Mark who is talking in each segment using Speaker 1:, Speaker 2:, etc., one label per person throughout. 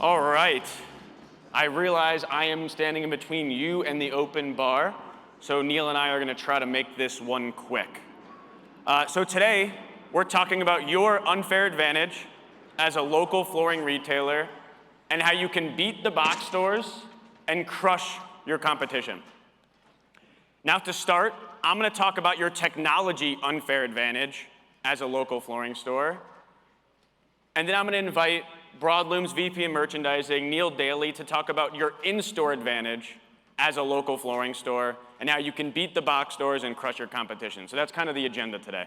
Speaker 1: All right. I realize I am standing in between you and the open bar, so Neil and I are going to try to make this one quick. So today, we're talking about your unfair advantage as a local flooring retailer and how you can beat the box stores and crush your competition. Now to start, I'm going to talk about your technology unfair advantage as a local flooring store. And then I'm going to invite BroadLoom's VP of Merchandising, Neil Daley, to talk about your in-store advantage as a local flooring store and how you can beat the box stores and crush your competition. So that's kind of the agenda today.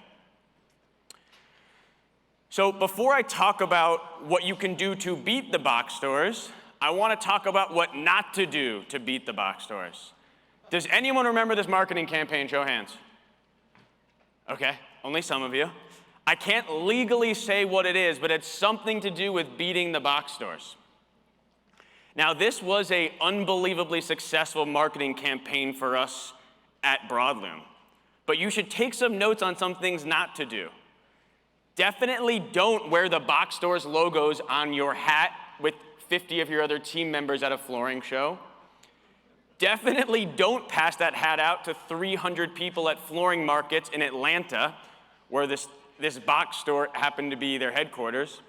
Speaker 1: So before I talk about what you can do to beat the box stores, I want to talk about what not to do to beat the box stores. Does anyone remember this marketing campaign? Show of hands. Okay, only some of you. I can't legally say what it is, but it's something to do with beating the box stores. Now, this was an unbelievably successful marketing campaign for us at BroadLoom, but you should take some notes on some things not to do. Definitely don't wear the box stores logos on your hat with 50 of your other team members at a flooring show. Definitely don't pass that hat out to 300 people at flooring markets in Atlanta, where this box store happened to be their headquarters.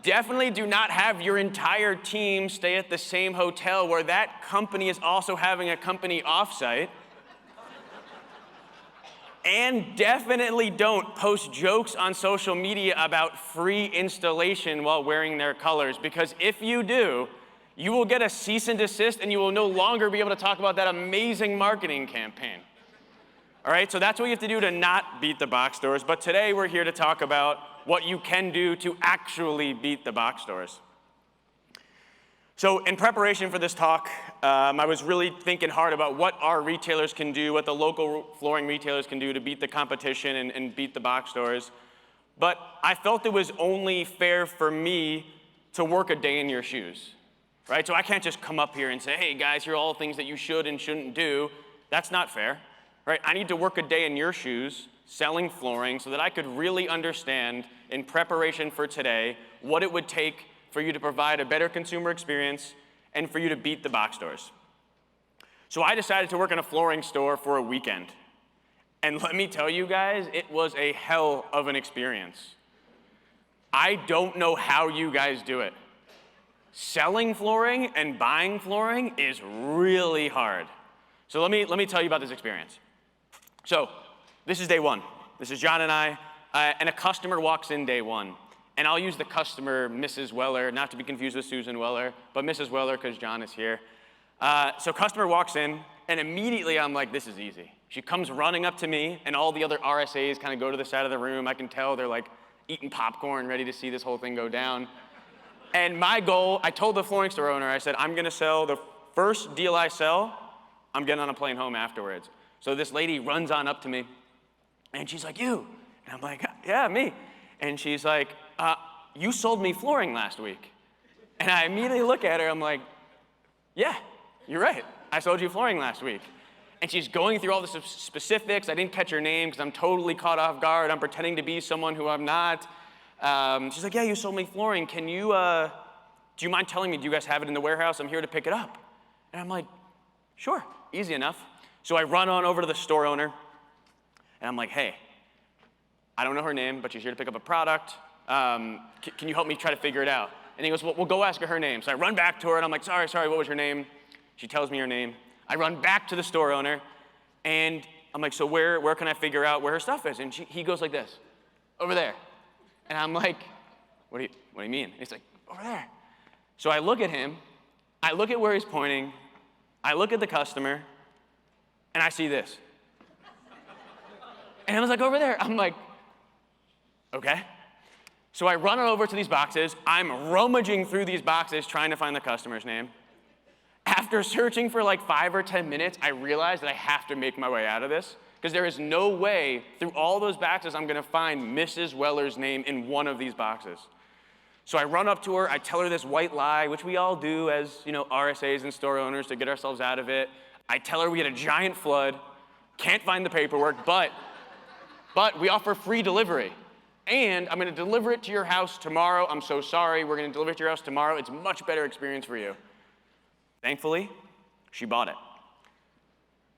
Speaker 1: Definitely do not have your entire team stay at the same hotel where that company is also having a company offsite. And definitely don't post jokes on social media about free installation while wearing their colors, because if you do, you will get a cease and desist and you will no longer be able to talk about that amazing marketing campaign. All right, so that's what you have to do to not beat the box stores. But today we're here to talk about what you can do to actually beat the box stores. So in preparation for this talk, I was really thinking hard about what our retailers can do, what the local flooring retailers can do to beat the competition and beat the box stores. But I felt it was only fair for me to work a day in your shoes, right? So I can't just come up here and say, hey guys, here are all the things that you should and shouldn't do. That's not fair. Right? I need to work a day in your shoes selling flooring so that I could really understand in preparation for today what it would take for you to provide a better consumer experience and for you to beat the box stores. So I decided to work in a flooring store for a weekend. And let me tell you guys, it was a hell of an experience. I don't know how you guys do it. Selling flooring and buying flooring is really hard. So let me tell you about this experience. So this is day one. This is John and I, and a customer walks in day one. And I'll use the customer, Mrs. Weller, not to be confused with Susan Weller, but Mrs. Weller because John is here. So customer walks in, and immediately I'm like, this is easy. She comes running up to me, and all the other RSAs kind of go to the side of the room. I can tell they're like eating popcorn, ready to see this whole thing go down. And my goal, I told the flooring store owner, I said, I'm going to sell the first deal I sell, I'm getting on a plane home afterwards. So this lady runs on up to me, and she's like, you? And I'm like, yeah, me. And she's like, you sold me flooring last week. And I immediately look at her, I'm like, yeah, you're right. I sold you flooring last week. And she's going through all the specifics. I didn't catch her name because I'm totally caught off guard. I'm pretending to be someone who I'm not. She's like, yeah, you sold me flooring. Can you, do you mind telling me, do you guys have it in the warehouse? I'm here to pick it up. And I'm like, sure, easy enough. So I run on over to the store owner, and I'm like, hey, I don't know her name, but she's here to pick up a product. Can you help me try to figure it out? And he goes, well, go ask her name. So I run back to her, and I'm like, sorry, what was her name? She tells me her name. I run back to the store owner, and I'm like, so where can I figure out where her stuff is? And he goes like this, over there. And I'm like, what do you mean? And he's like, over there. So I look at him, I look at where he's pointing, I look at the customer, and I see this. And I was like, over there. I'm like, okay. So I run over to these boxes. I'm rummaging through these boxes trying to find the customer's name. After searching for like 5 or 10 minutes, I realized that I have to make my way out of this because there is no way through all those boxes I'm going to find Mrs. Weller's name in one of these boxes. So I run up to her. I tell her this white lie, which we all do as RSAs and store owners to get ourselves out of it. I tell her we had a giant flood, can't find the paperwork, but we offer free delivery. and I'm gonna deliver it to your house tomorrow. I'm so sorry, we're gonna deliver it to your house tomorrow. It's a much better experience for you. Thankfully, she bought it.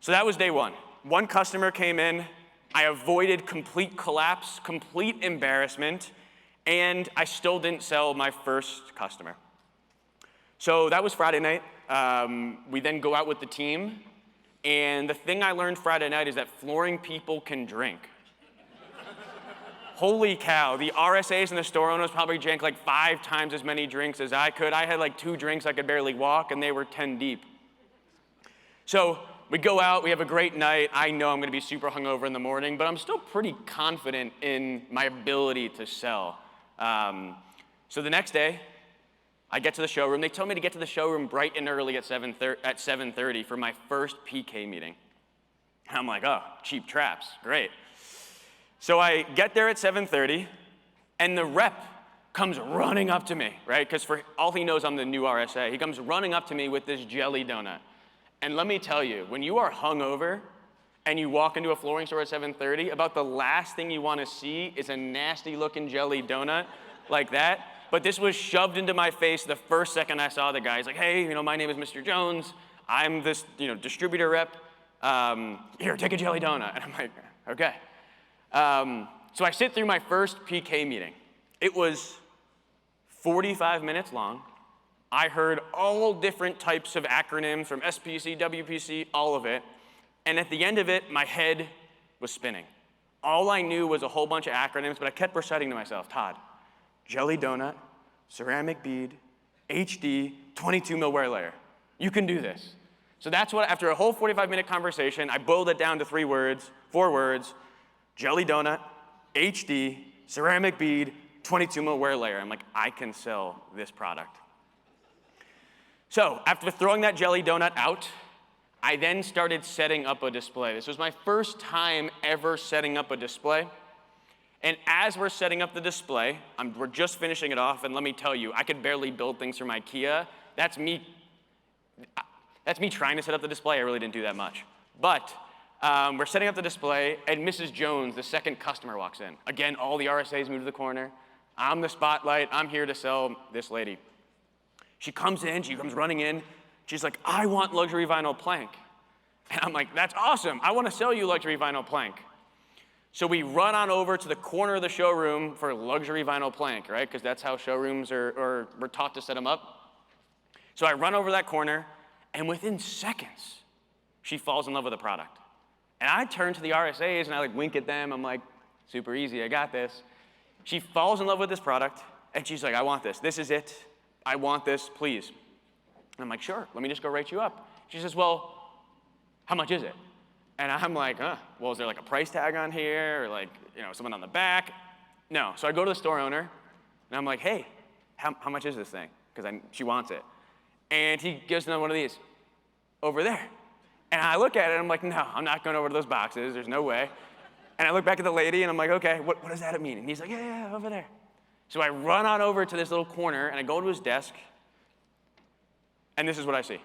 Speaker 1: So that was day one. One customer came in, I avoided complete collapse, complete embarrassment, and I still didn't sell my first customer. So that was Friday night. We then go out with the team, and the thing I learned Friday night is that flooring people can drink. Holy cow, the RSAs and the store owners probably drank like 5 times as many drinks as I could. I had like 2 drinks, I could barely walk, and they were 10 deep. So we go out, we have a great night. I know I'm gonna be super hungover in the morning, but I'm still pretty confident in my ability to sell. So the next day, I get to the showroom. They told me to get to the showroom bright and early at 7:30 for my first PK meeting. And I'm like, oh, cheap traps, great. So I get there at 7:30, and the rep comes running up to me, right? Because for all he knows, I'm the new RSA. He comes running up to me with this jelly donut. And let me tell you, when you are hungover and you walk into a flooring store at 7:30, about the last thing you want to see is a nasty looking jelly donut like that. But this was shoved into my face the first second I saw the guy. He's like, hey, my name is Mr. Jones. I'm this, distributor rep. Here, take a jelly donut. And I'm like, okay. So I sit through my first PK meeting. It was 45 minutes long. I heard all different types of acronyms from SPC, WPC, all of it. And at the end of it, my head was spinning. All I knew was a whole bunch of acronyms, but I kept reciting to myself, Todd, jelly donut, ceramic bead, HD, 22 mil wear layer. You can do this. So that's what, after a whole 45-minute conversation, I boiled it down to 4 words, jelly donut, HD, ceramic bead, 22 mil wear layer. I'm like, I can sell this product. So after throwing that jelly donut out, I then started setting up a display. This was my first time ever setting up a display. And as we're setting up the display, we're just finishing it off, and let me tell you, I could barely build things from IKEA. That's me trying to set up the display. I really didn't do that much. But we're setting up the display, and Mrs. Jones, the second customer, walks in. Again, all the RSAs move to the corner. I'm the spotlight. I'm here to sell this lady. She comes running in. She's like, I want luxury vinyl plank. And I'm like, that's awesome. I want to sell you luxury vinyl plank. So we run on over to the corner of the showroom for luxury vinyl plank, right? Because that's how showrooms we're taught to set them up. So I run over that corner, and within seconds, she falls in love with the product. And I turn to the RSAs, and I wink at them. I'm like, super easy, I got this. She falls in love with this product, and she's like, I want this. This is it. I want this, please. And I'm like, sure, let me just go write you up. She says, well, how much is it? And I'm like, well, is there a price tag on here or someone on the back? No. So I go to the store owner, and I'm like, hey, how much is this thing? Because she wants it. And he gives them one of these, over there. And I look at it, and I'm like, no, I'm not going over to those boxes. There's no way. And I look back at the lady, and I'm like, okay, what does that mean? And he's like, yeah, over there. So I run on over to this little corner, and I go to his desk, and this is what I see.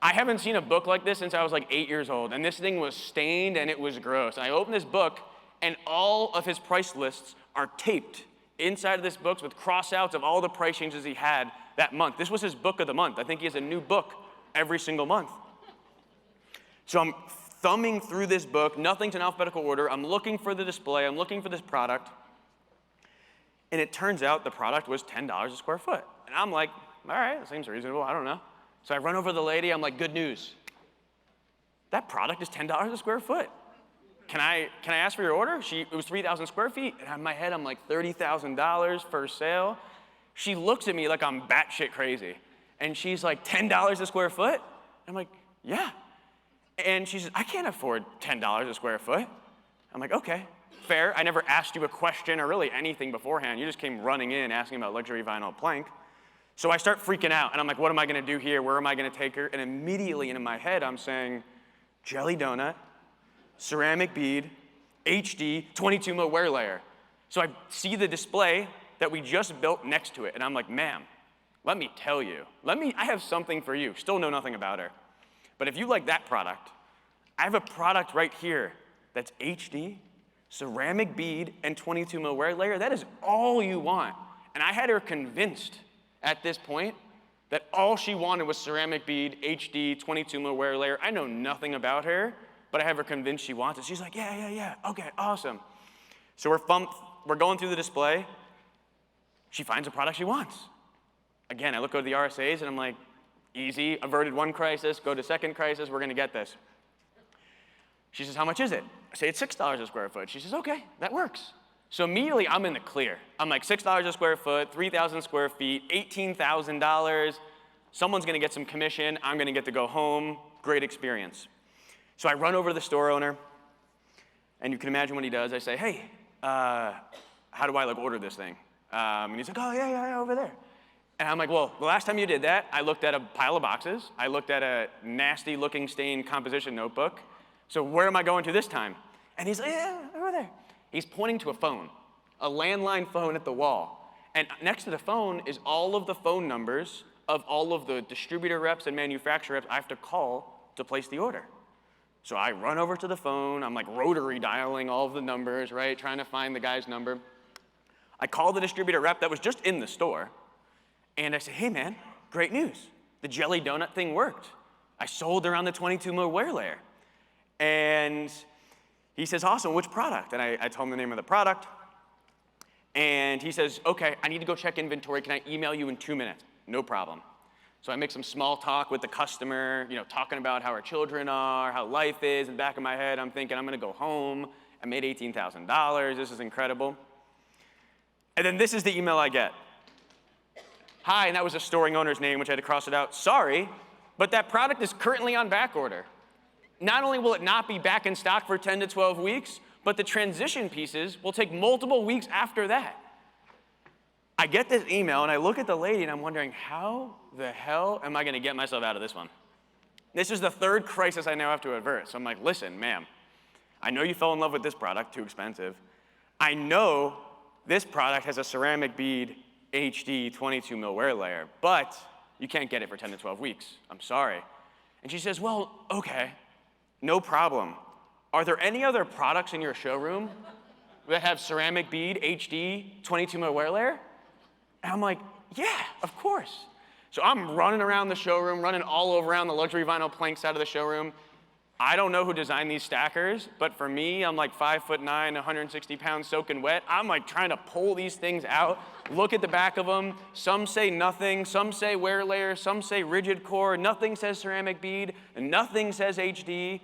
Speaker 1: I haven't seen a book like this since I was 8 years old, and this thing was stained, and it was gross. And I open this book, and all of his price lists are taped inside of this book with cross-outs of all the price changes he had that month. This was his book of the month. I think he has a new book every single month. So I'm thumbing through this book, nothing's in alphabetical order. I'm looking for the display, I'm looking for this product, and it turns out the product was $10 a square foot. And I'm like, all right, that seems reasonable, I don't know. So I run over to the lady, I'm like, good news. That product is $10 a square foot. Can I ask for your order? It was 3,000 square feet. And in my head, I'm like, $30,000 for sale? She looks at me like I'm batshit crazy. And she's like, $10 a square foot? I'm like, yeah. And she says, I can't afford $10 a square foot. I'm like, okay, fair. I never asked you a question or really anything beforehand. You just came running in asking about luxury vinyl plank. So I start freaking out, and I'm like, what am I gonna do here? Where am I gonna take her? And immediately in my head, I'm saying, jelly donut, ceramic bead, HD, 22 mil wear layer. So I see the display that we just built next to it, and I'm like, ma'am, let me tell you. I have something for you. Still know nothing about her. But if you like that product, I have a product right here that's HD, ceramic bead and 22 mil wear layer, that is all you want. And I had her convinced at this point that all she wanted was ceramic bead, HD, 22 mil wear layer. I know nothing about her, but I have her convinced she wants it. She's like, yeah, okay, awesome. So we're going through the display. She finds a product she wants. Again, I go to the RSAs and I'm like, easy, averted one crisis, go to second crisis, we're gonna get this. She says, how much is it? I say, it's $6 a square foot. She says, okay, that works. So immediately I'm in the clear. I'm like, $6 a square foot, 3,000 square feet, $18,000. Someone's gonna get some commission, I'm gonna get to go home, great experience. So I run over to the store owner, and you can imagine what he does. I say, hey, how do I order this thing? And he's like, oh, yeah, over there. And I'm like, well, the last time you did that, I looked at a pile of boxes. I looked at a nasty looking stained composition notebook. So where am I going to this time? And he's like, yeah, over there. He's pointing to a phone, a landline phone at the wall. And next to the phone is all of the phone numbers of all of the distributor reps and manufacturer reps I have to call to place the order. So I run over to the phone. I'm like rotary dialing all of the numbers, right? Trying to find the guy's number. I call the distributor rep that was just in the store. And I say, hey man, great news. The jelly donut thing worked. I sold her on the 22 mil wear layer. And he says, awesome, which product? And I told him the name of the product. And he says, okay, I need to go check inventory. Can I email you in 2 minutes? No problem. So I make some small talk with the customer, talking about how our children are, how life is. In the back of my head, I'm thinking, I'm gonna go home. I made $18,000, this is incredible. And then this is the email I get. Hi, and that was a storing owner's name, which I had to cross it out. Sorry, but that product is currently on back order. Not only will it not be back in stock for 10 to 12 weeks, but the transition pieces will take multiple weeks after that. I get this email, and I look at the lady, and I'm wondering, how the hell am I gonna get myself out of this one? This is the third crisis I now have to avert. So I'm like, listen, ma'am, I know you fell in love with this product, too expensive. I know this product has a ceramic bead HD 22 mil wear layer, but you can't get it for 10 to 12 weeks. I'm sorry. And she says, well, okay, no problem. Are there any other products in your showroom that have ceramic bead HD 22 mil wear layer? And I'm like, yeah, of course. So I'm running around the showroom, running all around the luxury vinyl plank side of the showroom. I don't know who designed these stackers, but for me, I'm like 5'9", 160 pounds soaking wet. I'm like trying to pull these things out, look at the back of them. Some say nothing, some say wear layer, some say rigid core, nothing says ceramic bead, and nothing says HD.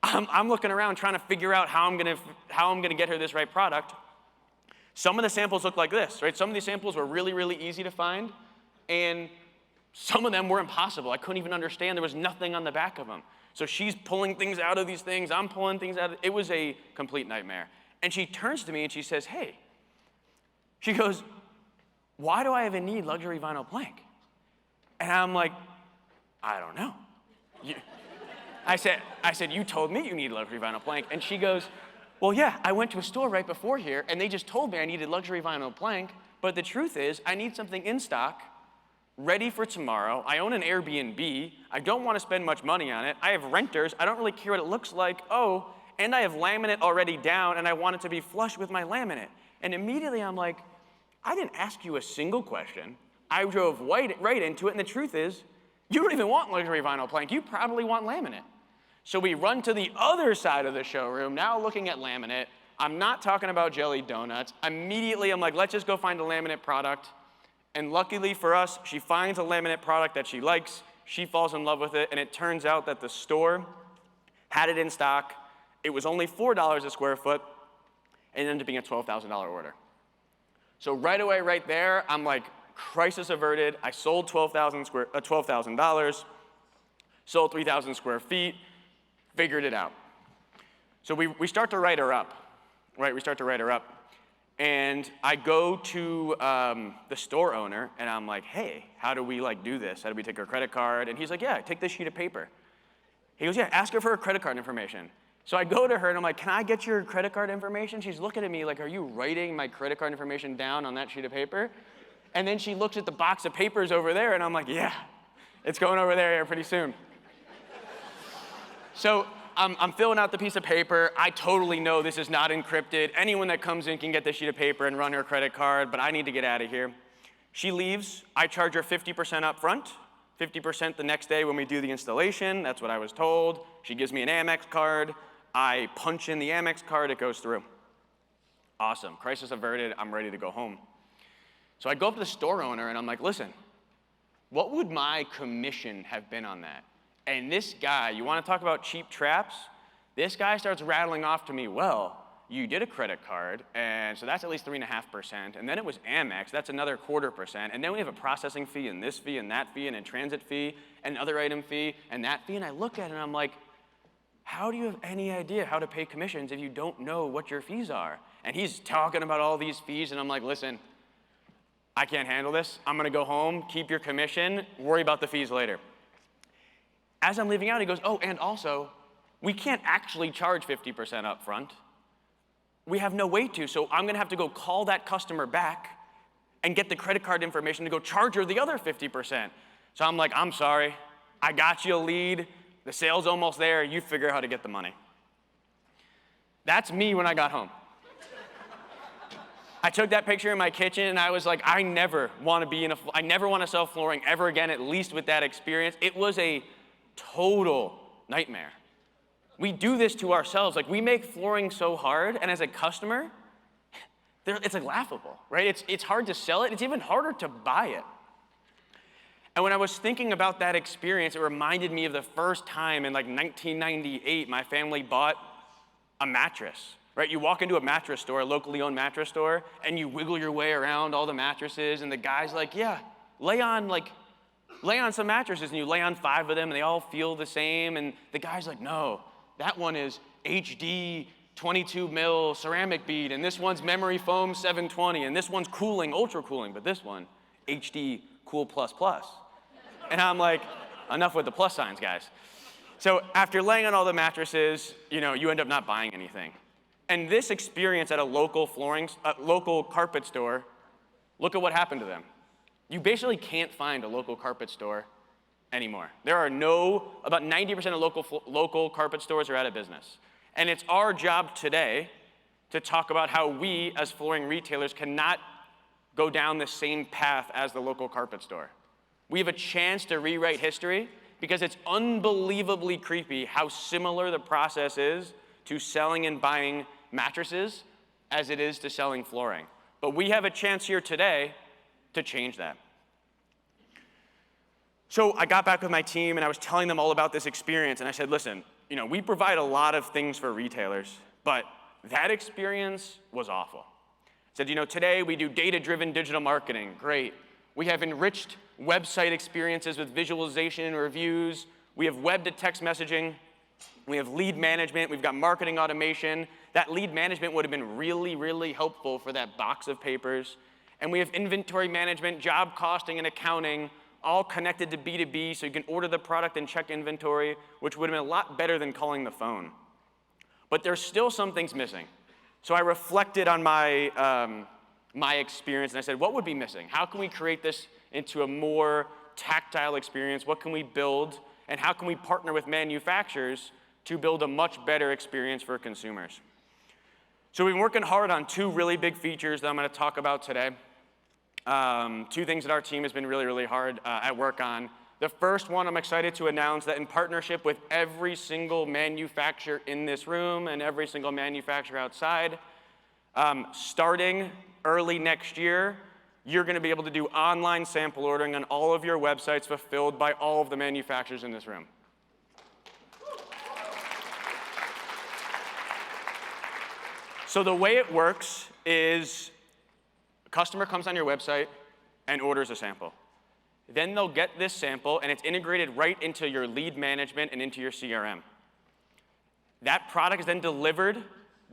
Speaker 1: I'm looking around trying to figure out how I'm gonna get her this right product. Some of the samples look like this, right? Some of these samples were really, really easy to find, and some of them were impossible. I couldn't even understand. There was nothing on the back of them. So she's pulling things out of these things. I'm pulling things out. It was a complete nightmare. And she turns to me and she says, hey. She goes, why do I even need luxury vinyl plank? And I'm like, I don't know. I said, you told me you need luxury vinyl plank. And she goes, well, yeah, I went to a store right before here and they just told me I needed luxury vinyl plank. But the truth is, I need something in stock, ready for tomorrow. I own an Airbnb. I don't want to spend much money on it. I have renters. I don't really care what it looks like. Oh, and I have laminate already down, and I want it to be flush with my laminate. And immediately I'm like, I didn't ask you a single question. I drove right into it, and the truth is, you don't even want luxury vinyl plank. You probably want laminate. So we run to the other side of the showroom, now looking at laminate. I'm not talking about jelly donuts. Immediately, I'm like, let's just go find a laminate product. And luckily for us, she finds a laminate product that she likes. She falls in love with it, and it turns out that the store had it in stock. It was only $4 a square foot, and it ended up being a $12,000 order. So right away, right there, I'm like, crisis averted. I sold $12,000, sold 3,000 square feet, figured it out. So we start to write her up, right? We start to write her up. And I go to the store owner, and I'm like, hey, how do we do this? How do we take her credit card? And he's like, yeah, take this sheet of paper. He goes, yeah, ask her for her credit card information. So I go to her, and I'm like, can I get your credit card information? She's looking at me like, are you writing my credit card information down on that sheet of paper? And then she looks at the box of papers over there, and I'm like, yeah, it's going over there pretty soon. So I'm filling out the piece of paper. I totally know this is not encrypted. Anyone that comes in can get this sheet of paper and run her credit card, but I need to get out of here. She leaves. I charge her 50% up front, 50% the next day when we do the installation. That's what I was told. She gives me an Amex card. I punch in the Amex card. It goes through. Awesome. Crisis averted. I'm ready to go home. So I go up to the store owner, and I'm like, listen, what would my commission have been on that? And this guy, you want to talk about cheap traps? This guy starts rattling off to me, well, you did a credit card, and so that's at least 3.5%, and then it was Amex, that's another 0.25%, and then we have a processing fee, and this fee, and that fee, and a transit fee, and another item fee, and that fee, and I look at it and I'm like, how do you have any idea how to pay commissions if you don't know what your fees are? And he's talking about all these fees, and I'm like, listen, I can't handle this. I'm gonna go home, keep your commission, worry about the fees later. As I'm leaving out, he goes, oh, and also, we can't actually charge 50% up front. We have no way to, so I'm gonna have to go call that customer back and get the credit card information to go charge her the other 50%. So I'm like, I'm sorry, I got you a lead, the sale's almost there, you figure out how to get the money. That's me when I got home. I took that picture in my kitchen and I was like, I never want to sell flooring ever again, at least with that experience. It was a total nightmare. We do this to ourselves. Like, we make flooring so hard, and as a customer, it's like laughable, right? It's hard to sell it. It's even harder to buy it. And when I was thinking about that experience, it reminded me of the first time in like 1998, my family bought a mattress. Right, you walk into a mattress store, a locally owned mattress store, and you wiggle your way around all the mattresses, and the guy's like, yeah, lay on some mattresses, and you lay on 5 of them, and they all feel the same, and the guy's like, no, that one is HD 22 mil ceramic bead, and this one's memory foam 720, and this one's cooling, ultra cooling, but this one, HD cool plus plus. And I'm like, enough with the plus signs, guys. So after laying on all the mattresses, you end up not buying anything. And this experience at a local carpet store, look at what happened to them. You basically can't find a local carpet store anymore. About 90% of local carpet stores are out of business. And it's our job today to talk about how we, as flooring retailers, cannot go down the same path as the local carpet store. We have a chance to rewrite history because it's unbelievably creepy how similar the process is to selling and buying mattresses as it is to selling flooring. But we have a chance here today to change that. So I got back with my team and I was telling them all about this experience, and I said, listen, we provide a lot of things for retailers, but that experience was awful. I said, today we do data-driven digital marketing, great. We have enriched website experiences with visualization and reviews. We have web to text messaging. We have lead management, we've got marketing automation. That lead management would have been really, really helpful for that box of papers. And we have inventory management, job costing, and accounting, all connected to B2B, so you can order the product and check inventory, which would have been a lot better than calling the phone. But there's still some things missing. So I reflected on my experience, and I said, what would be missing? How can we create this into a more tactile experience? What can we build? And how can we partner with manufacturers to build a much better experience for consumers? So we've been working hard on 2 really big features that I'm going to talk about today. 2 things that our team has been really, really hard at work on. The first one, I'm excited to announce that in partnership with every single manufacturer in this room and every single manufacturer outside, starting early next year, you're going to be able to do online sample ordering on all of your websites fulfilled by all of the manufacturers in this room. So the way it works is a customer comes on your website and orders a sample. Then they'll get this sample, and it's integrated right into your lead management and into your CRM. That product is then delivered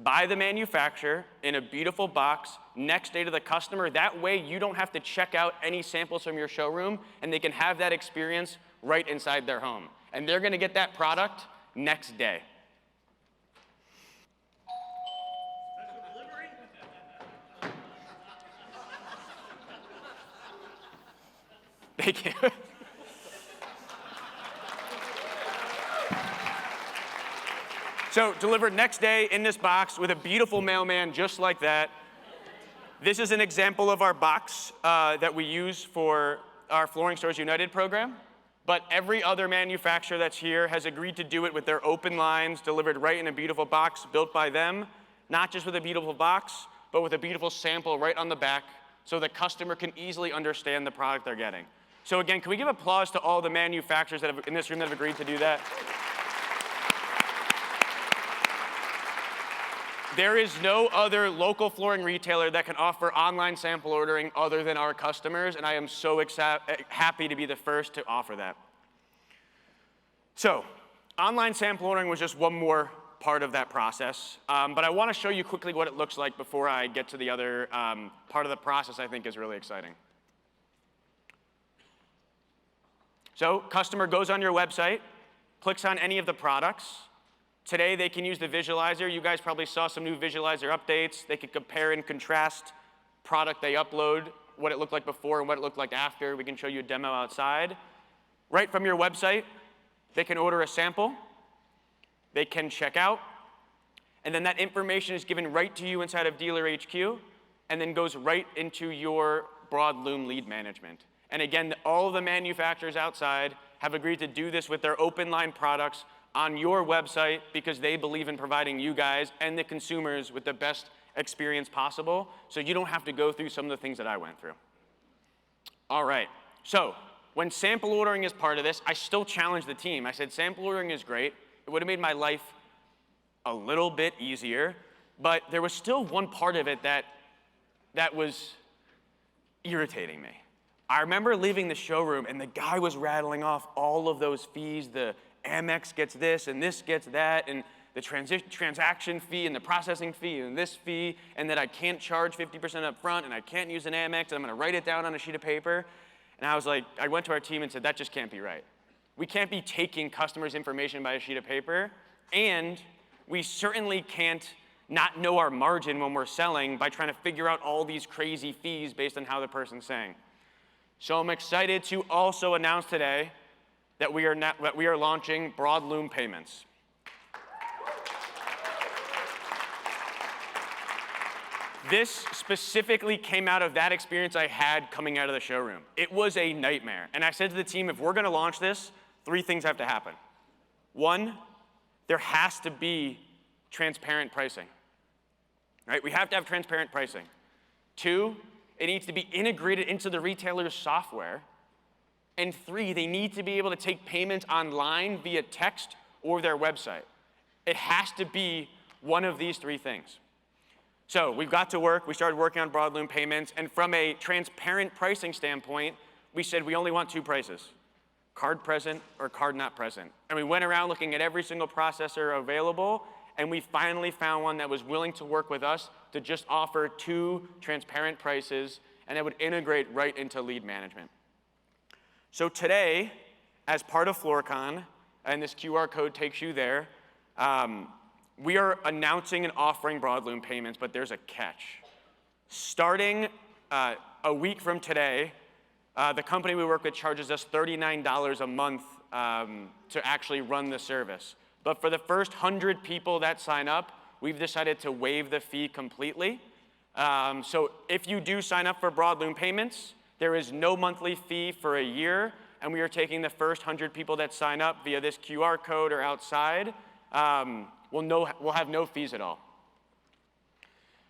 Speaker 1: by the manufacturer in a beautiful box next day to the customer. That way, you don't have to check out any samples from your showroom, and they can have that experience right inside their home. And they're going to get that product next day. Thank you. So delivered next day in this box with a beautiful mailman just like that. This is an example of our box that we use for our Flooring Stores United program. But every other manufacturer that's here has agreed to do it with their open lines, delivered right in a beautiful box built by them, not just with a beautiful box, but with a beautiful sample right on the back so the customer can easily understand the product they're getting. So again, can we give applause to all the manufacturers that have, in this room that have agreed to do that? There is no other local flooring retailer that can offer online sample ordering other than our customers, and I am so happy to be the first to offer that. So, online sample ordering was just one more part of that process, but I want to show you quickly what it looks like before I get to the other part of the process I think is really exciting. So, customer goes on your website, clicks on any of the products. Today, they can use the visualizer. You guys probably saw some new visualizer updates. They can compare and contrast product they upload, what it looked like before and what it looked like after. We can show you a demo outside. Right from your website, they can order a sample. They can check out. And then that information is given right to you inside of Dealer HQ and then goes right into your BroadLoom lead management. And again, all of the manufacturers outside have agreed to do this with their open line products on your website because they believe in providing you guys and the consumers with the best experience possible, so you don't have to go through some of the things that I went through. All right, so when sample ordering is part of this, I still challenge the team. I said sample ordering is great. It would have made my life a little bit easier, but there was still one part of it that was irritating me. I remember leaving the showroom and the guy was rattling off all of those fees, the Amex gets this and this gets that, and the transaction fee and the processing fee and this fee, and that I can't charge 50% up front and I can't use an Amex and I'm gonna write it down on a sheet of paper. And I was like, I went to our team and said, that just can't be right. We can't be taking customers' information by a sheet of paper, and we certainly can't not know our margin when we're selling by trying to figure out all these crazy fees based on how the person's saying. So I'm excited to also announce today that we are launching BroadLoom payments. This specifically came out of that experience I had coming out of the showroom. It was a nightmare. And I said to the team, if we're gonna launch this, 3 things have to happen. 1, there has to be transparent pricing, right? We have to have transparent pricing. 2, it needs to be integrated into the retailer's software. And 3, they need to be able to take payments online via text or their website. It has to be one of these 3 things. So we've got to work. We started working on BroadLoom payments. And from a transparent pricing standpoint, we said we only want 2 prices, card present or card not present. And we went around looking at every single processor available, and we finally found one that was willing to work with us to just offer 2 transparent prices, and it would integrate right into lead management. So today, as part of FloorCon, and this QR code takes you there, we are announcing and offering BroadLoom payments, but there's a catch. Starting a week from today, the company we work with charges us $39 a month to actually run the service. But for the first 100 people that sign up, we've decided to waive the fee completely. So if you do sign up for BroadLoom payments, there is no monthly fee for a year, and we are taking the first 100 people that sign up via this QR code or outside. We'll have no fees at all.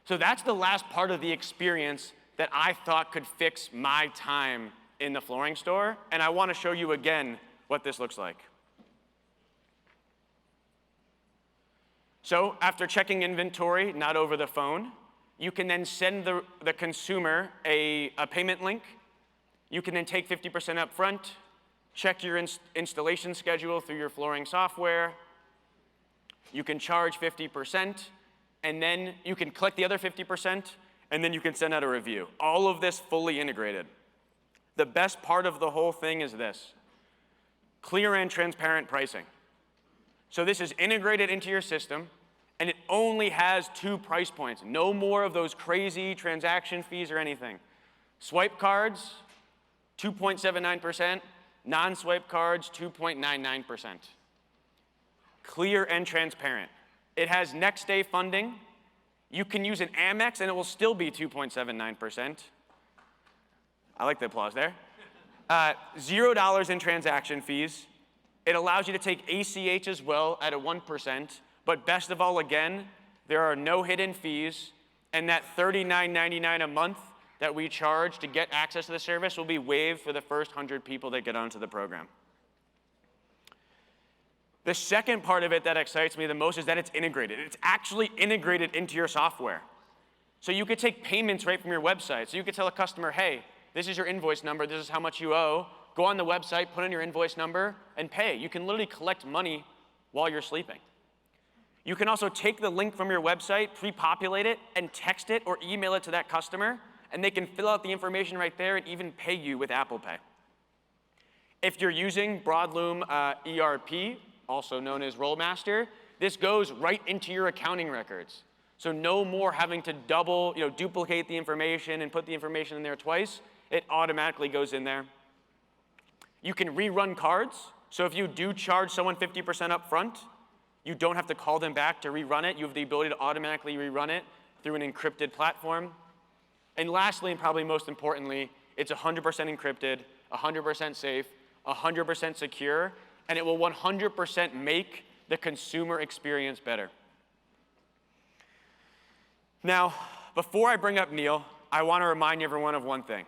Speaker 1: So that's the last part of the experience that I thought could fix my time in the flooring store, and I want to show you again what this looks like. So after checking inventory, not over the phone, you can then send the consumer a payment link. You can then take 50% up front, check your installation schedule through your flooring software. You can charge 50%, and then you can collect the other 50%, and then you can send out a review. All of this fully integrated. The best part of the whole thing is this: clear and transparent pricing. So this is integrated into your system, and it only has 2 price points. No more of those crazy transaction fees or anything. Swipe cards, 2.79%. Non-swipe cards, 2.99%. Clear and transparent. It has next day funding. You can use an Amex and it will still be 2.79%. I like the applause there. $0 in transaction fees. It allows you to take ACH as well at a 1%. But best of all, again, there are no hidden fees. And that $39.99 a month that we charge to get access to the service will be waived for the first 100 people that get onto the program. The second part of it that excites me the most is that it's integrated. It's actually integrated into your software. So you could take payments right from your website. So you could tell a customer, hey, this is your invoice number, this is how much you owe. Go on the website, put in your invoice number, and pay. You can literally collect money while you're sleeping. You can also take the link from your website, pre-populate it, and text it or email it to that customer, and they can fill out the information right there and even pay you with Apple Pay. If you're using BroadLoom ERP, also known as Rollmaster, this goes right into your accounting records. So no more having to duplicate the information and put the information in there twice. It automatically goes in there. You can rerun cards. So if you do charge someone 50% up front, you don't have to call them back to rerun it. You have the ability to automatically rerun it through an encrypted platform. And lastly, and probably most importantly, it's 100% encrypted, 100% safe, 100% secure, and it will 100% make the consumer experience better. Now, before I bring up Neil, I want to remind everyone of one thing.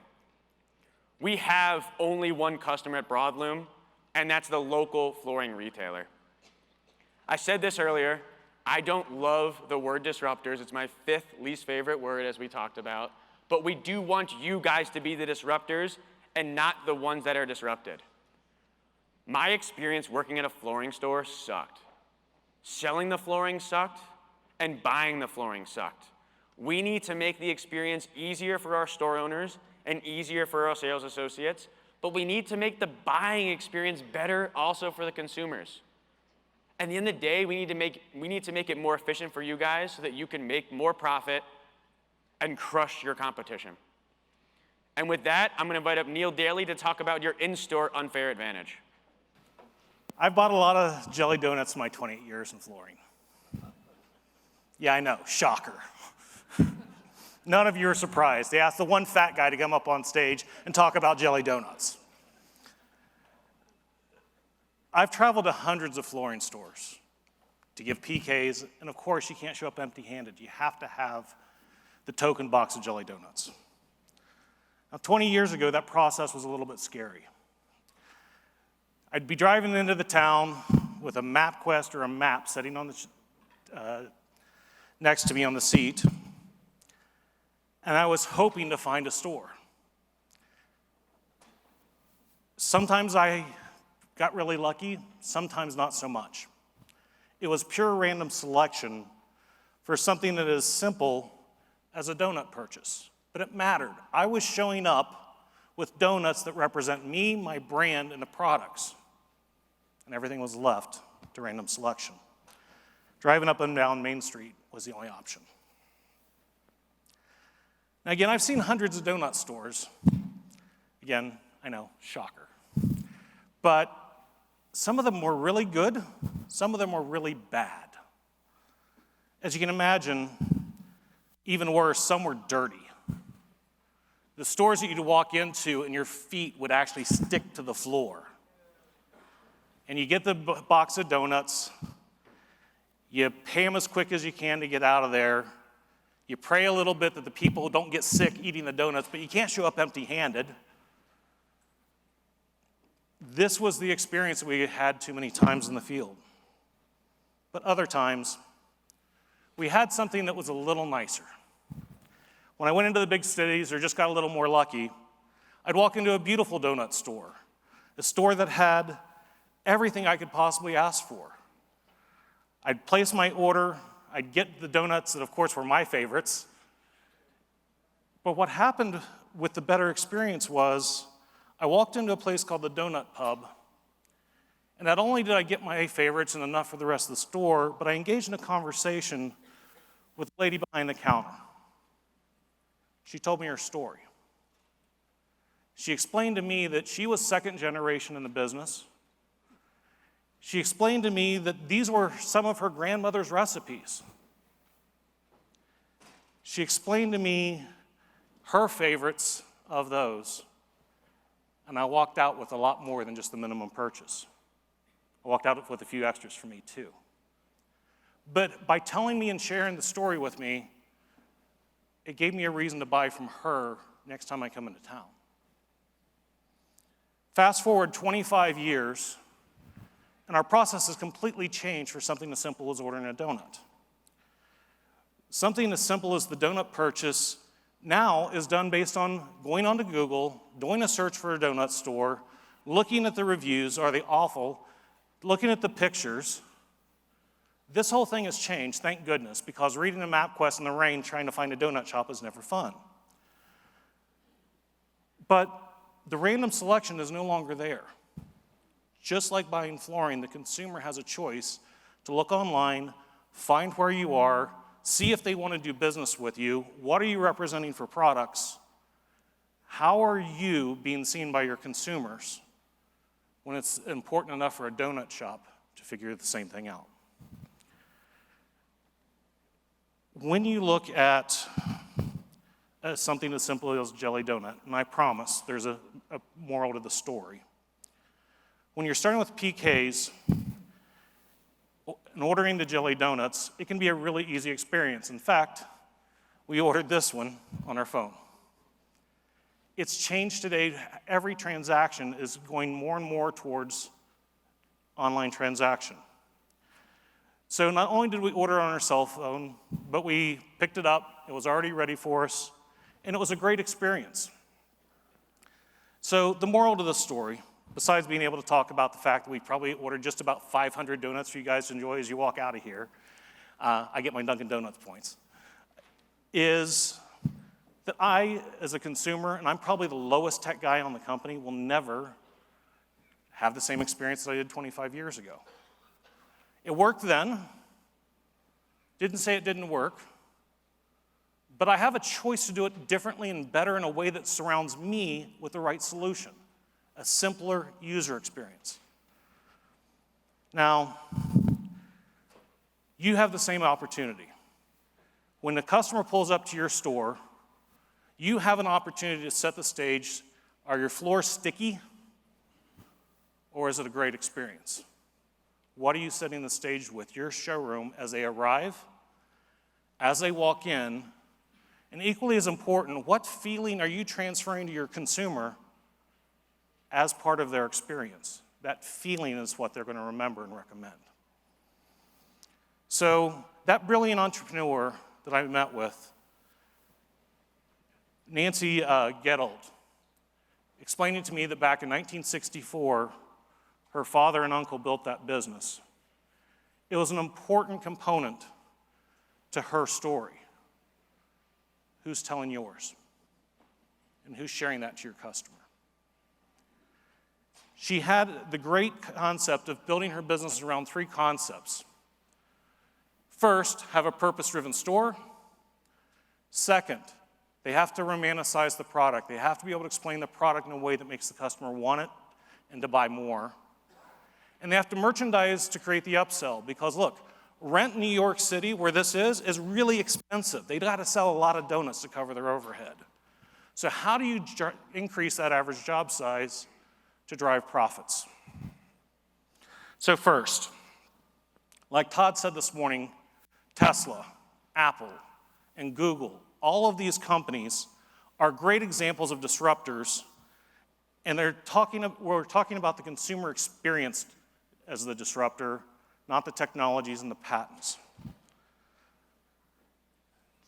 Speaker 1: We have only one customer at BroadLoom, and that's the local flooring retailer. I said this earlier, I don't love the word disruptors. It's my 5th least favorite word, as we talked about. But we do want you guys to be the disruptors and not the ones that are disrupted. My experience working at a flooring store sucked. Selling the flooring sucked, and buying the flooring sucked. We need to make the experience easier for our store owners and easier for our sales associates, but we need to make the buying experience better also for the consumers. At the end of the day, we need to make it more efficient for you guys so that you can make more profit and crush your competition. And with that, I'm going to invite up Neil Daley to talk about your in-store unfair advantage.
Speaker 2: I've bought a lot of jelly donuts in my 28 years in flooring. Yeah, I know, shocker. None of you are surprised. They asked the one fat guy to come up on stage and talk about jelly donuts. I've traveled to hundreds of flooring stores to give PKs, and of course, you can't show up empty-handed. You have to have the token box of jelly donuts. Now, 20 years ago, that process was a little bit scary. I'd be driving into the town with a MapQuest or a map sitting on the next to me on the seat, and I was hoping to find a store. Sometimes I got really lucky, sometimes not so much. It was pure random selection for something that is simple as a donut purchase, but it mattered. I was showing up with donuts that represent me, my brand, and the products, and everything was left to random selection. Driving up and down Main Street was the only option. Now again, I've seen hundreds of donut stores. Again, I know, shocker. But some of them were really good, some of them were really bad. As you can imagine, even worse, some were dirty. The stores that you'd walk into and your feet would actually stick to the floor. And you get the box of donuts, you pay them as quick as you can to get out of there. You pray a little bit that the people don't get sick eating the donuts, but you can't show up empty-handed. This was the experience that we had too many times in the field. But other times, we had something that was a little nicer. When I went into the big cities or just got a little more lucky, I'd walk into a beautiful donut store, a store that had everything I could possibly ask for. I'd place my order, I'd get the donuts that, of course, were my favorites. But what happened with the better experience was I walked into a place called the Donut Pub, and not only did I get my favorites and enough for the rest of the store, but I engaged in a conversation with the lady behind the counter. She told me her story. She explained to me that she was second generation in the business. She explained to me that these were some of her grandmother's recipes. She explained to me her favorites of those, and I walked out with a lot more than just the minimum purchase. I walked out with a few extras for me too. But by telling me and sharing the story with me, it gave me a reason to buy from her next time I come into town. Fast forward 25 years, and our process has completely changed for something as simple as ordering a donut. Something as simple as the donut purchase now is done based on going onto Google, doing a search for a donut store, looking at the reviews, are they awful, looking at the pictures. This whole thing has changed, thank goodness, because reading a MapQuest in the rain trying to find a donut shop is never fun. But the random selection is no longer there. Just like buying flooring, the consumer has a choice to look online, find where you are, see if they want to do business with you, what are you representing for products, how are you being seen by your consumers when it's important enough for a donut shop to figure the same thing out. When you look at something as simple as jelly donut, and I promise there's a moral to the story. When you're starting with PKs and ordering the jelly donuts, it can be a really easy experience. In fact, we ordered this one on our phone. It's changed today. Every transaction is going more and more towards online transaction. So not only did we order on our cell phone, but we picked it up, it was already ready for us, and it was a great experience. So the moral to the story, besides being able to talk about the fact that we probably ordered just about 500 donuts for you guys to enjoy as you walk out of here, I get my Dunkin' Donuts points, is that I, as a consumer, and I'm probably the lowest tech guy on the company, will never have the same experience that I did 25 years ago. It worked then, didn't say it didn't work, but I have a choice to do it differently and better in a way that surrounds me with the right solution, a simpler user experience. Now, you have the same opportunity. When the customer pulls up to your store, you have an opportunity to set the stage. Are your floors sticky, or is it a great experience? What are you setting the stage with your showroom as they arrive, as they walk in, and equally as important, what feeling are you transferring to your consumer as part of their experience? That feeling is what they're going to remember and recommend. So that brilliant entrepreneur that I met with, Nancy Gettold, explaining to me that back in 1964, her father and uncle built that business. It was an important component to her story. Who's telling yours? And who's sharing that to your customer? She had the great concept of building her business around three concepts. First, have a purpose-driven store. Second, they have to romanticize the product. They have to be able to explain the product in a way that makes the customer want it and to buy more. And they have to merchandise to create the upsell, because look, rent in New York City, where this is really expensive. They've got to sell a lot of donuts to cover their overhead. So how do you increase that average job size to drive profits? So first, like Todd said this morning, Tesla, Apple, and Google, all of these companies are great examples of disruptors, and we're talking about the consumer experience as the disruptor, not the technologies and the patents.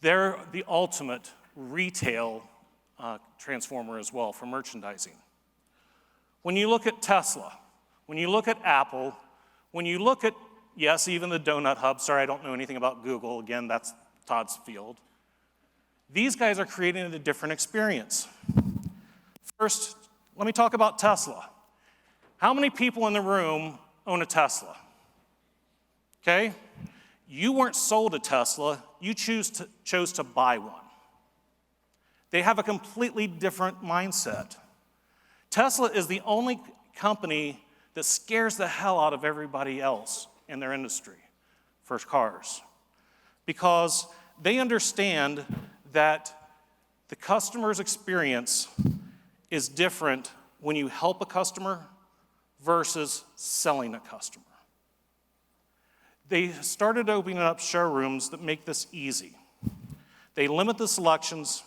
Speaker 2: They're the ultimate retail transformer as well for merchandising. When you look at Tesla, when you look at Apple, when you look at, yes, even the Donut Hub, sorry, I don't know anything about Google, again, that's Todd's field. These guys are creating a different experience. First, let me talk about Tesla. How many people in the room own a Tesla? Okay? You weren't sold a Tesla, you chose to buy one. They have a completely different mindset. Tesla is the only company that scares the hell out of everybody else in their industry for cars, because they understand that the customer's experience is different when you help a customer versus selling a customer. They started opening up showrooms that make this easy. They limit the selections.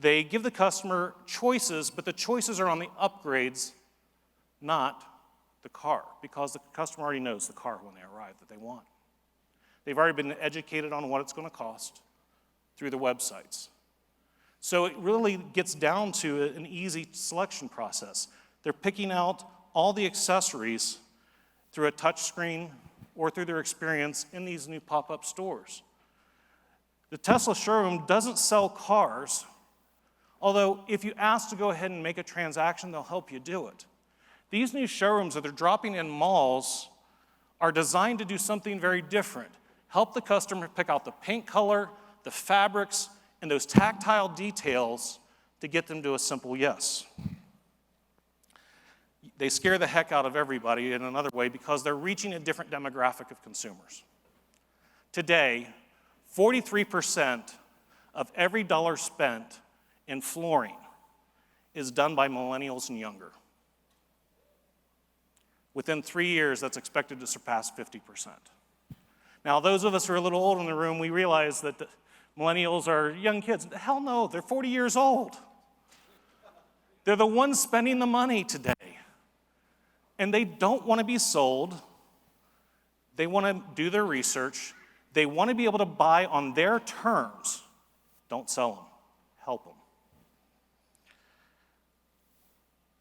Speaker 2: They give the customer choices, but the choices are on the upgrades, not the car, because the customer already knows the car when they arrive that they want. They've already been educated on what it's going to cost through the websites. So it really gets down to an easy selection process. They're picking out all the accessories through a touch screen or through their experience in these new pop-up stores. The Tesla showroom doesn't sell cars, although if you ask to go ahead and make a transaction, they'll help you do it. These new showrooms that they're dropping in malls are designed to do something very different. Help the customer pick out the paint color, the fabrics, and those tactile details to get them to a simple yes. They scare the heck out of everybody in another way because they're reaching a different demographic of consumers. Today, 43% of every dollar spent in flooring is done by millennials and younger. Within 3 years, that's expected to surpass 50%. Now, those of us who are a little old in the room, we realize that the millennials are young kids. Hell no, they're 40 years old. They're the ones spending the money today. And they don't want to be sold. They want to do their research. They want to be able to buy on their terms. Don't sell them. Help them.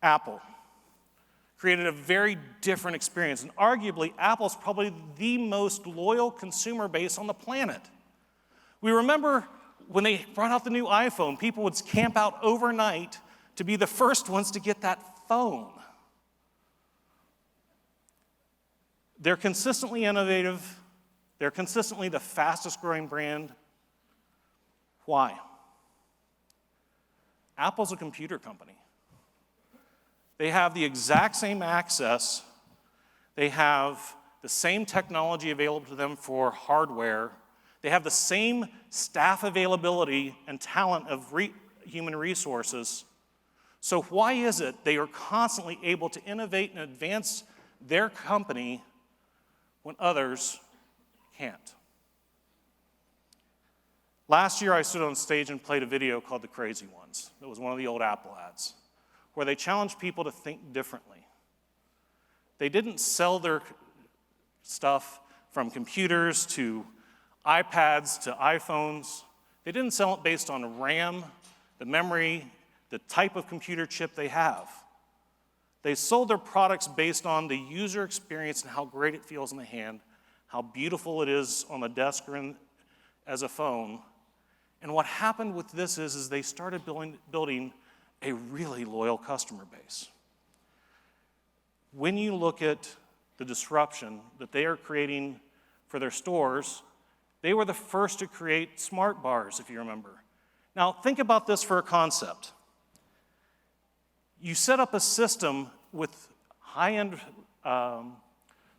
Speaker 2: Apple created a very different experience. And arguably, Apple's probably the most loyal consumer base on the planet. We remember when they brought out the new iPhone, people would camp out overnight to be the first ones to get that phone. They're consistently innovative. They're consistently the fastest growing brand. Why? Apple's a computer company. They have the exact same access. They have the same technology available to them for hardware. They have the same staff availability and talent of human resources. So why is it they are constantly able to innovate and advance their company when others can't? Last year, I stood on stage and played a video called The Crazy Ones. It was one of the old Apple ads, where they challenged people to think differently. They didn't sell their stuff from computers to iPads to iPhones. They didn't sell it based on RAM, the memory, the type of computer chip they have. They sold their products based on the user experience and how great it feels in the hand, how beautiful it is on the desk or as a phone. And what happened with this is they started building a really loyal customer base. When you look at the disruption that they are creating for their stores, they were the first to create smart bars, if you remember. Now, think about this for a concept. You set up a system with high-end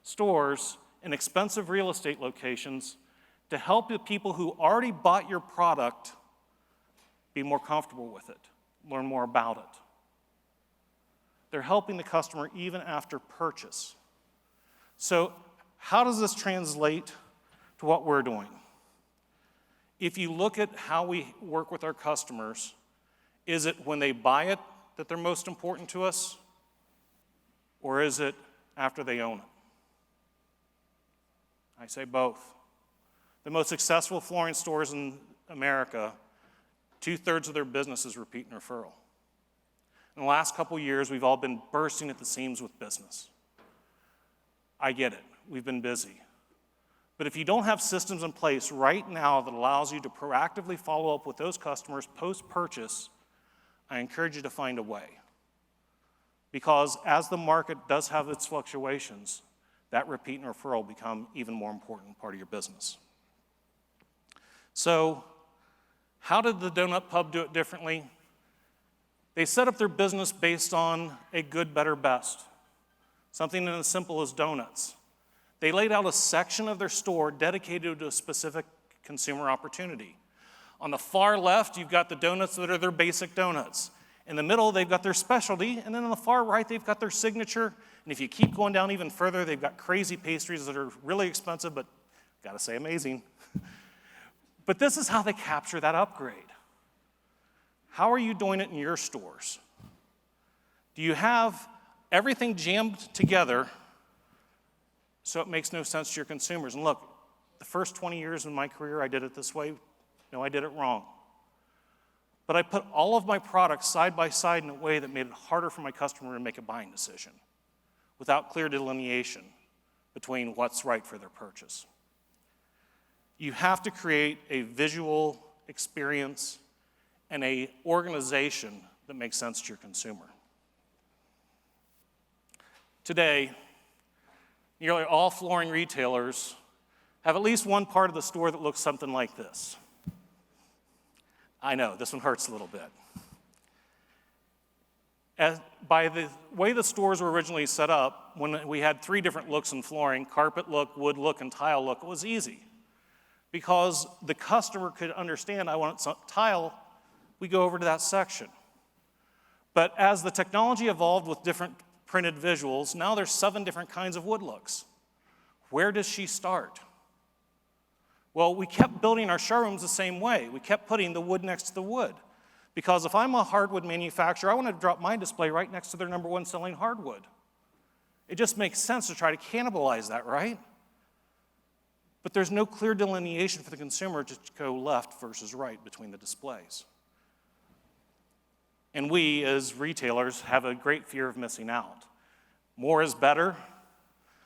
Speaker 2: stores in expensive real estate locations to help the people who already bought your product be more comfortable with it, learn more about it. They're helping the customer even after purchase. So how does this translate to what we're doing? If you look at how we work with our customers, is it when they buy it that they're most important to us? Or is it after they own it? I say both. The most successful flooring stores in America, 2/3 of their business is repeat and referral. In the last couple years, we've all been bursting at the seams with business. I get it. We've been busy. But if you don't have systems in place right now that allows you to proactively follow up with those customers post-purchase, I encourage you to find a way. Because as the market does have its fluctuations, that repeat and referral become even more important part of your business. So, how did the Donut Pub do it differently? They set up their business based on a good, better, best. something as simple as donuts. They laid out a section of their store dedicated to a specific consumer opportunity. On the far left, you've got the donuts that are their basic donuts. In the middle, they've got their specialty, and then on the far right, they've got their signature. And if you keep going down even further, they've got crazy pastries that are really expensive, but gotta say amazing. But this is how they capture that upgrade. How are you doing it in your stores? Do you have everything jammed together so it makes no sense to your consumers? And look, the first 20 years of my career, I did it this way. No, I did it wrong. But I put all of my products side by side in a way that made it harder for my customer to make a buying decision without clear delineation between what's right for their purchase. You have to create a visual experience and an organization that makes sense to your consumer. Today, nearly all flooring retailers have at least one part of the store that looks something like this. I know, this one hurts a little bit. By the way the stores were originally set up, when we had 3 different looks in flooring, carpet look, wood look, and tile look, it was easy. Because the customer could understand, I want some tile, we go over to that section. But as the technology evolved with different printed visuals, now there's 7 different kinds of wood looks. Where does she start? Well, we kept building our showrooms the same way. We kept putting the wood next to the wood. Because if I'm a hardwood manufacturer, I want to drop my display right next to their number 1 selling hardwood. It just makes sense to try to cannibalize that, right? But there's no clear delineation for the consumer to go left versus right between the displays. And we, as retailers, have a great fear of missing out. More is better.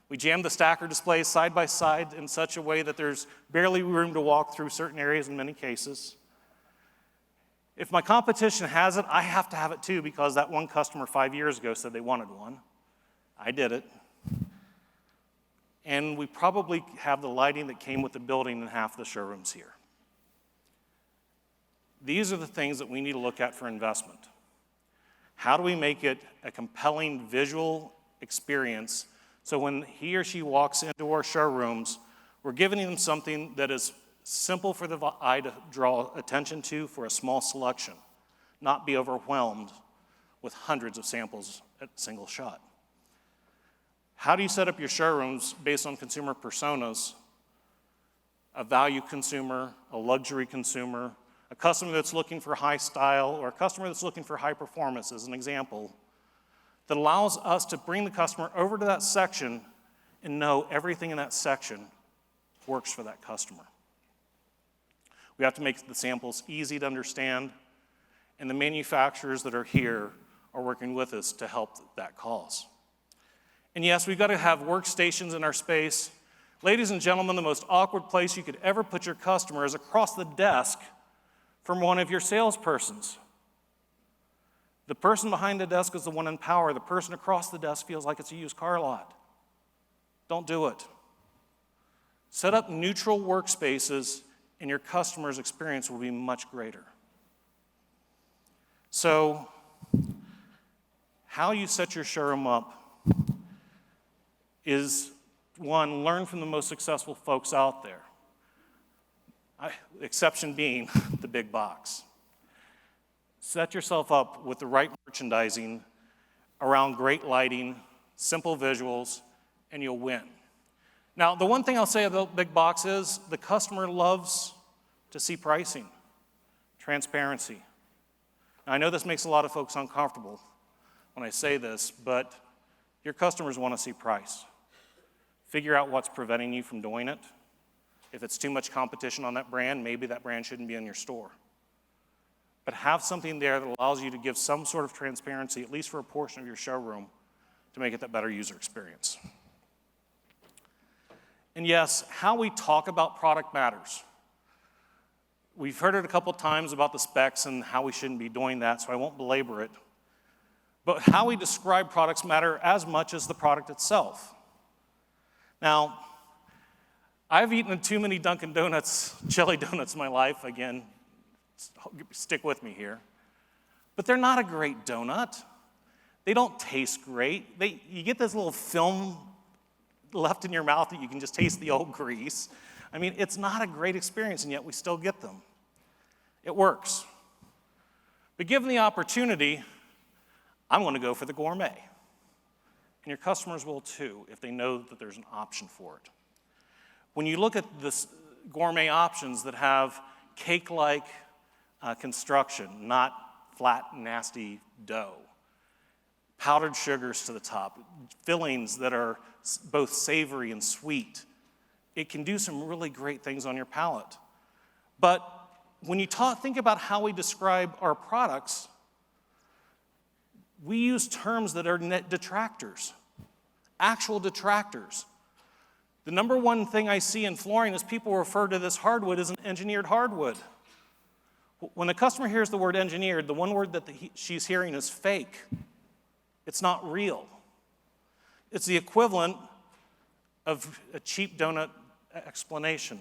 Speaker 2: We jam the stacker displays side by side in such a way that there's barely room to walk through certain areas in many cases. If my competition has it, I have to have it too, because that one customer 5 years ago said they wanted one. I did it. And we probably have the lighting that came with the building in half the showrooms here. These are the things that we need to look at for investment. How do we make it a compelling visual experience so when he or she walks into our showrooms, we're giving them something that is simple for the eye to draw attention to for a small selection, not be overwhelmed with hundreds of samples at a single shot. How do you set up your showrooms based on consumer personas? A value consumer, a luxury consumer, a customer that's looking for high style, or a customer that's looking for high performance, as an example, that allows us to bring the customer over to that section and know everything in that section works for that customer. We have to make the samples easy to understand, and the manufacturers that are here are working with us to help that cause. And yes, we've got to have workstations in our space. Ladies and gentlemen, the most awkward place you could ever put your customer is across the desk from one of your salespersons. The person behind the desk is the one in power. The person across the desk feels like it's a used car lot. Don't do it. Set up neutral workspaces, and your customer's experience will be much greater. So, how you set your showroom up is, one, learn from the most successful folks out there. Exception being the big box. Set yourself up with the right merchandising around great lighting, simple visuals, and you'll win. Now, the one thing I'll say about big box is the customer loves to see pricing, transparency. Now, I know this makes a lot of folks uncomfortable when I say this, but your customers want to see price. Figure out what's preventing you from doing it. If it's too much competition on that brand, maybe that brand shouldn't be in your store. But have something there that allows you to give some sort of transparency, at least for a portion of your showroom, to make it that better user experience. And yes, how we talk about product matters. We've heard it a couple times about the specs and how we shouldn't be doing that, so I won't belabor it. But how we describe products matter as much as the product itself. Now, I've eaten too many Dunkin' Donuts, jelly donuts in my life. Again, stick with me here. But they're not a great donut. They don't taste great. You get this little film left in your mouth that you can just taste the old grease. I mean, it's not a great experience, and yet we still get them. It works. But given the opportunity, I'm going to go for the gourmet. And your customers will too, if they know that there's an option for it. When you look at this gourmet options that have cake-like construction, not flat, nasty dough, powdered sugars to the top, fillings that are both savory and sweet, it can do some really great things on your palate. But when you think about how we describe our products, we use terms that are detractors, actual detractors. The number one thing I see in flooring is people refer to this hardwood as an engineered hardwood. When the customer hears the word engineered, the one word that she's hearing is fake. It's not real. It's the equivalent of a cheap donut explanation.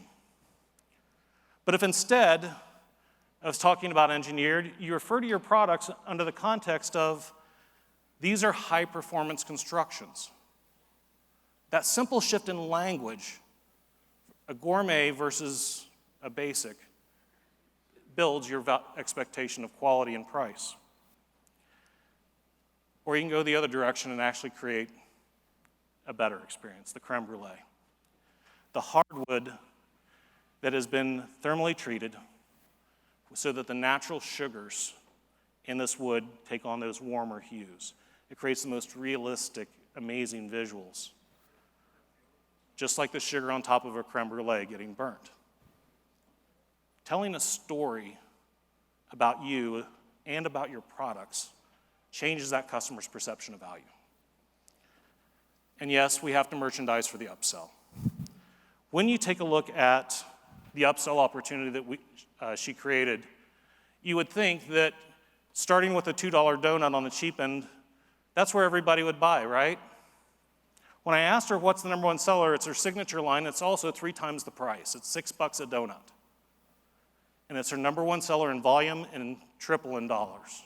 Speaker 2: But if instead of talking about engineered, you refer to your products under the context of these are high-performance constructions. That simple shift in language, a gourmet versus a basic, builds your expectation of quality and price. Or you can go the other direction and actually create a better experience, the creme brulee. The hardwood that has been thermally treated so that the natural sugars in this wood take on those warmer hues. It creates the most realistic, amazing visuals. Just like the sugar on top of a creme brulee getting burnt. Telling a story about you and about your products changes that customer's perception of value. And yes, we have to merchandise for the upsell. When you take a look at the upsell opportunity that she created, you would think that starting with a $2 donut on the cheap end, that's where everybody would buy, right? When I asked her what's the number one seller, it's her signature line. It's also 3 times the price. It's $6 a donut. And it's her number one seller in volume and triple in dollars.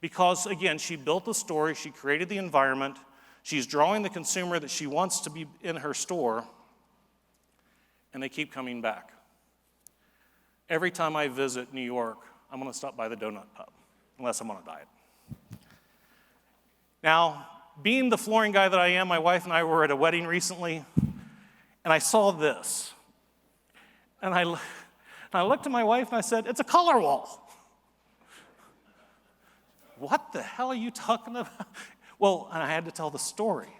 Speaker 2: Because, again, she built the story, she created the environment, she's drawing the consumer that she wants to be in her store, and they keep coming back. Every time I visit New York, I'm going to stop by the donut pub, unless I'm on a diet. Now, being the flooring guy that I am, my wife and I were at a wedding recently, and I saw this. And I looked at my wife and I said, "It's a color wall." What the hell are you talking about? Well, and I had to tell the story.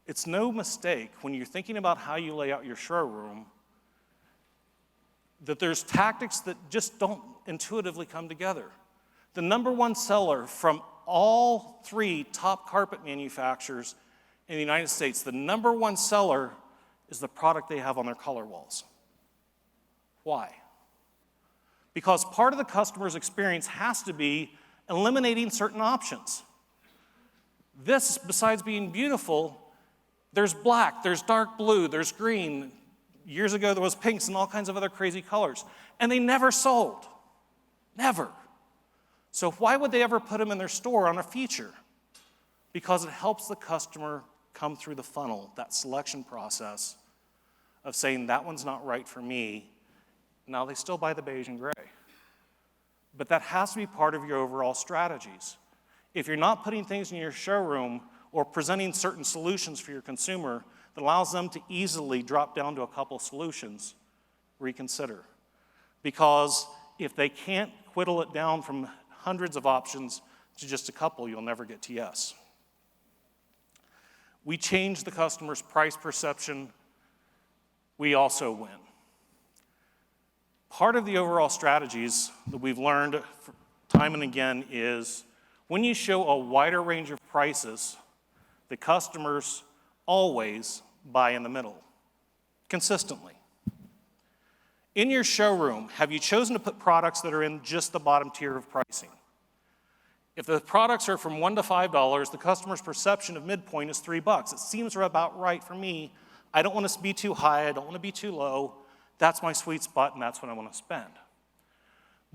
Speaker 2: It's no mistake when you're thinking about how you lay out your showroom that there's tactics that just don't intuitively come together. The number one seller from all 3 top carpet manufacturers in the United States, the number one seller is the product they have on their color walls. Why? Because part of the customer's experience has to be eliminating certain options. This, besides being beautiful, there's black, there's dark blue, there's green. Years ago, there was pinks and all kinds of other crazy colors. And they never sold. Never. So why would they ever put them in their store on a feature? Because it helps the customer come through the funnel, that selection process of saying, that one's not right for me. Now they still buy the beige and gray. But that has to be part of your overall strategies. If you're not putting things in your showroom or presenting certain solutions for your consumer that allows them to easily drop down to a couple solutions, reconsider. Because if they can't whittle it down from hundreds of options to just a couple, you'll never get to yes. We change the customer's price perception, we also win. Part of the overall strategies that we've learned time and again is when you show a wider range of prices, the customers always buy in the middle, consistently. In your showroom, have you chosen to put products that are in just the bottom tier of pricing? If the products are from $1 to $5, the customer's perception of midpoint is $3. It seems about right for me. I don't want to be too high, I don't want to be too low. That's my sweet spot, and that's what I want to spend.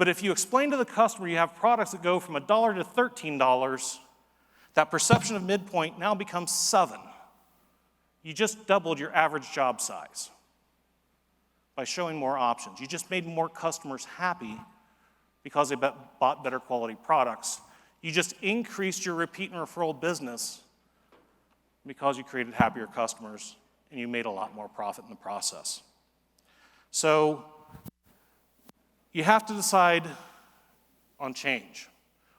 Speaker 2: But if you explain to the customer you have products that go from $1 to $13, that perception of midpoint now becomes 7. You just doubled your average job size by showing more options. You just made more customers happy because they bought better quality products. You just increased your repeat and referral business because you created happier customers and you made a lot more profit in the process. So you have to decide on change.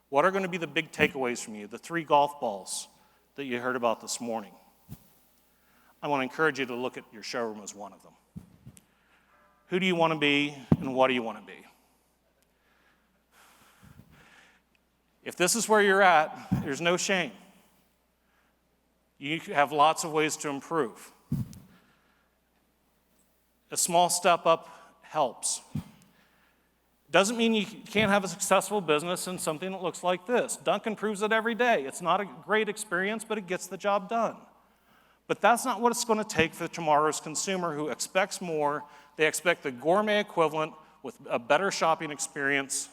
Speaker 2: What are going to be the big takeaways from you, the 3 golf balls that you heard about this morning? I want to encourage you to look at your showroom as one of them. Who do you want to be and what do you want to be? If this is where you're at, there's no shame. You have lots of ways to improve. A small step up helps. Doesn't mean you can't have a successful business in something that looks like this. Duncan proves it every day. It's not a great experience, but it gets the job done. But that's not what it's going to take for tomorrow's consumer who expects more. They expect the gourmet equivalent with a better shopping experience,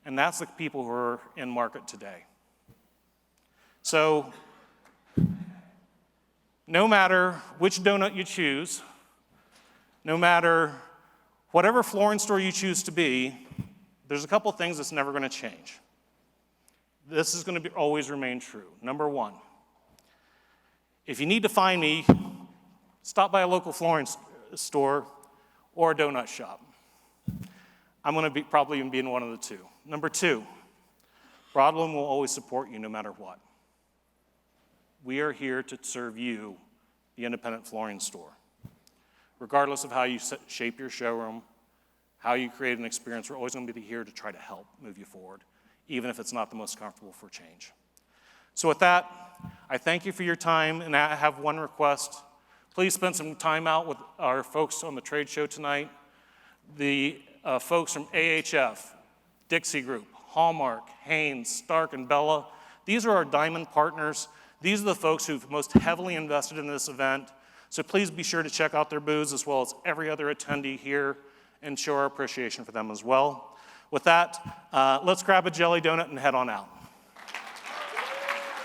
Speaker 2: and that's the people who are in market today. So no matter which donut you choose, no matter whatever flooring store you choose to be, there's a couple things that's never going to change. This is going to always remain true. Number 1, if you need to find me, stop by a local flooring store or a donut shop. I'm going to probably even be in one of the 2. Number 2, BroadLoom will always support you no matter what. We are here to serve you, the independent flooring store. Regardless of how you shape your showroom, how you create an experience, we're always going to be here to try to help move you forward, even if it's not the most comfortable for change. So with that, I thank you for your time, and I have one request. Please spend some time out with our folks on the trade show tonight. The folks from AHF, Dixie Group, Hallmark, Haynes, Stark, and Bella, these are our diamond partners. These are the folks who've most heavily invested in this event. So please be sure to check out their booths as well as every other attendee here and show our appreciation for them as well. With that, let's grab a jelly donut and head on out.